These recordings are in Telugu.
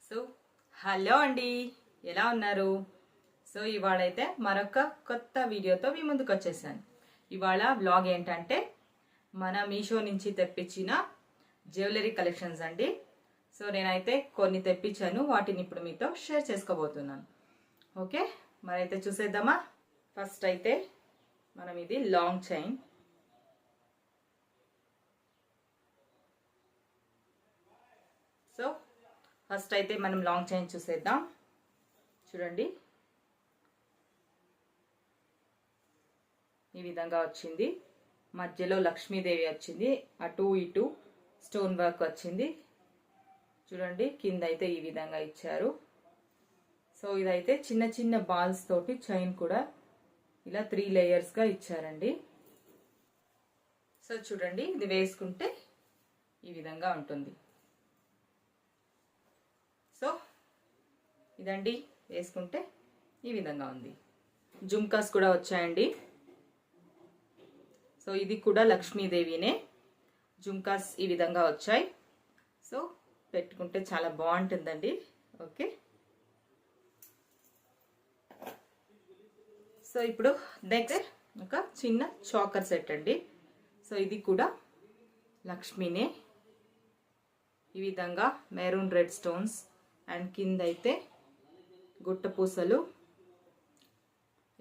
సో హలో అండి, ఎలా ఉన్నారు? సో ఇవాళైతే మరొక కొత్త వీడియోతో మీ ముందుకు వచ్చేసాను. ఇవాళ వ్లాగ్ ఏంటంటే మన మీషో నుంచి తెప్పించిన జ్యువెలరీ కలెక్షన్స్ అండి. సో నేనైతే కొన్ని తెప్పించాను, వాటిని ఇప్పుడు మీతో షేర్ చేసుకోబోతున్నాను. ఓకే, మరైతే చూసేద్దామా. ఫస్ట్ అయితే మనం ఇది లాంగ్ చైన్. సో ఫస్ట్ అయితే మనం లాంగ్ చైన్ చూసేద్దాం. చూడండి, ఈ విధంగా వచ్చింది. మధ్యలో లక్ష్మీదేవి వచ్చింది, అటు ఇటు స్టోన్ వర్క్ వచ్చింది. చూడండి, కింద అయితే ఈ విధంగా ఇచ్చారు. సో ఇదైతే చిన్న చిన్న బాల్స్ తోటి చైన్ కూడా ఇలా 3 లేయర్స్గా ఇచ్చారండి. సో చూడండి, ఇది వేసుకుంటే ఈ విధంగా ఉంటుంది. సో ఇదండి, వేసుకుంటే ఈ విధంగా ఉంది. జుమ్కాస్ కూడా వచ్చాయండి. సో ఇది కూడా లక్ష్మీదేవినే. జుమ్కాస్ ఈ విధంగా వచ్చాయి. సో పెట్టుకుంటే చాలా బాగుంటుందండి. ఓకే, సో ఇప్పుడు నెక్స్ట్ ఒక చిన్న చాకర్ సెట్ అండి. సో ఇది కూడా లక్ష్మీనే. ఈ విధంగా మెరూన్ రెడ్ స్టోన్స్ అండ్ కింద అయితే గుట్ట పూసలు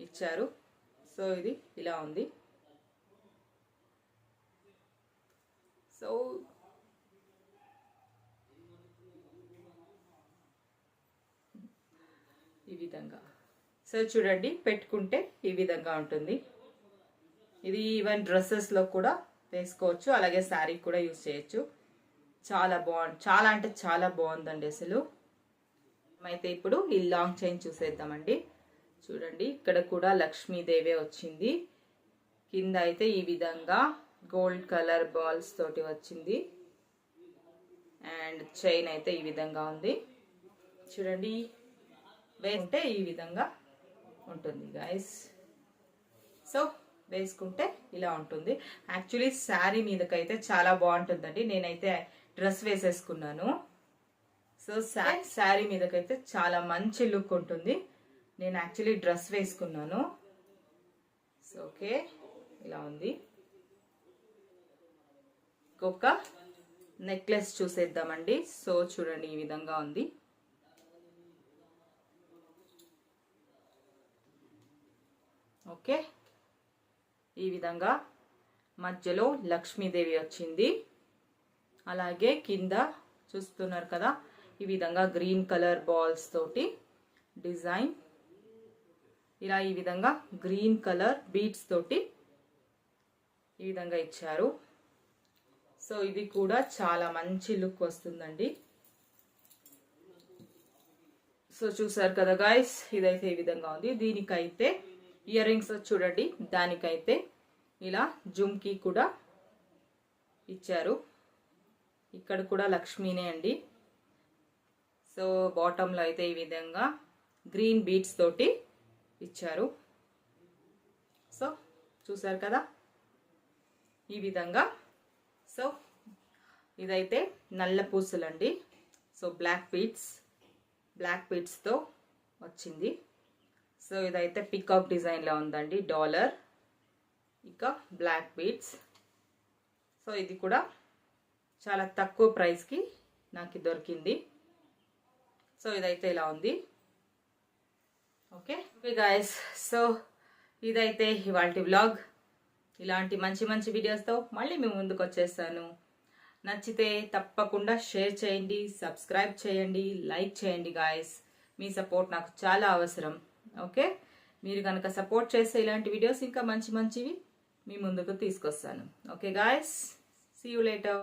ఇచ్చారు. సో ఇది ఇలా ఉంది. సో ఈ విధంగా. సో చూడండి, పెట్టుకుంటే ఈ విధంగా ఉంటుంది. ఇది ఈవెన్ డ్రెస్సెస్లో కూడా వేసుకోవచ్చు, అలాగే శారీ కూడా యూజ్ చేయొచ్చు. చాలా బాగుంది, చాలా అంటే చాలా బాగుందండి అసలు. అయితే ఇప్పుడు ఈ లాంగ్ చైన్ చూసేద్దామండి. చూడండి, ఇక్కడ కూడా లక్ష్మీదేవి వచ్చింది. కింద అయితే ఈ విధంగా గోల్డ్ కలర్ బాల్స్ తోటి వచ్చింది. అండ్ చైన్ అయితే ఈ విధంగా ఉంది. చూడండి, వేస్తే ఈ విధంగా ఉంటుంది గైస్. సో వేసుకుంటే ఇలా ఉంటుంది. యాక్చువల్లీ శారీ మీదకైతే చాలా బాగుంటుందండి. నేనైతే డ్రెస్ వేసేసుకున్నాను. సో శారీ మీదకైతే చాలా మంచి లుక్ ఉంటుంది. నేను యాక్చువల్లీ డ్రెస్ వేసుకున్నాను. సో ఓకే, ఇలా ఉంది. ఇంకొక నెక్లెస్ చూసేద్దామండి. సో చూడండి, ఈ విధంగా ఉంది. ఓకే, ఈ విధంగా మధ్యలో లక్ష్మీదేవి వచ్చింది. అలాగే కింద చూస్తున్నారు కదా, ఈ విధంగా గ్రీన్ కలర్ బాల్స్ తోటి డిజైన్. ఇలా ఈ విధంగా గ్రీన్ కలర్ బీడ్స్ తోటి ఈ విధంగా ఇచ్చారు. సో ఇది కూడా చాలా మంచి లుక్ వస్తుందండి. సో చూసారు కదా గాయస్, ఇదైతే ఈ విధంగా ఉంది. దీనికైతే ఇయర్ రింగ్స్ చూడండి, దానికైతే ఇలా జుమ్కి కూడా ఇచ్చారు. ఇక్కడ కూడా లక్ష్మీనే అండి. సో బాటంలో అయితే ఈ విధంగా గ్రీన్ బీడ్స్ తోటి ఇచ్చారు. సో చూసారు కదా, ఈ విధంగా. సో ఇదైతే నల్ల పూసలండి. సో బ్లాక్ బీడ్స్తో వచ్చింది. సో ఇదైతే పికాక్ డిజైన్లో ఉందండి, డాలర్ ఇక బ్లాక్ బీడ్స్. సో ఇది కూడా చాలా తక్కువ ప్రైస్కి నాకు దొరికింది. సో ఇదైతే ఇలా ఉంది. ఓకే గాయస్, సో ఇదైతే ఇవాల్టి వ్లాగ్. ఇలాంటి మంచి మంచి వీడియోస్తో మళ్ళీ మేము ముందుకు వచ్చేస్తాను. నచ్చితే తప్పకుండా షేర్ చేయండి, సబ్స్క్రైబ్ చేయండి, లైక్ చేయండి గాయస్. మీ సపోర్ట్ నాకు చాలా అవసరం. ఓకే, మీరు కనుక సపోర్ట్ చేస్తే ఇలాంటి వీడియోస్ ఇంకా మంచి మంచివి మీ ముందుకు తీసుకొస్తాను. Okay guys, see you later.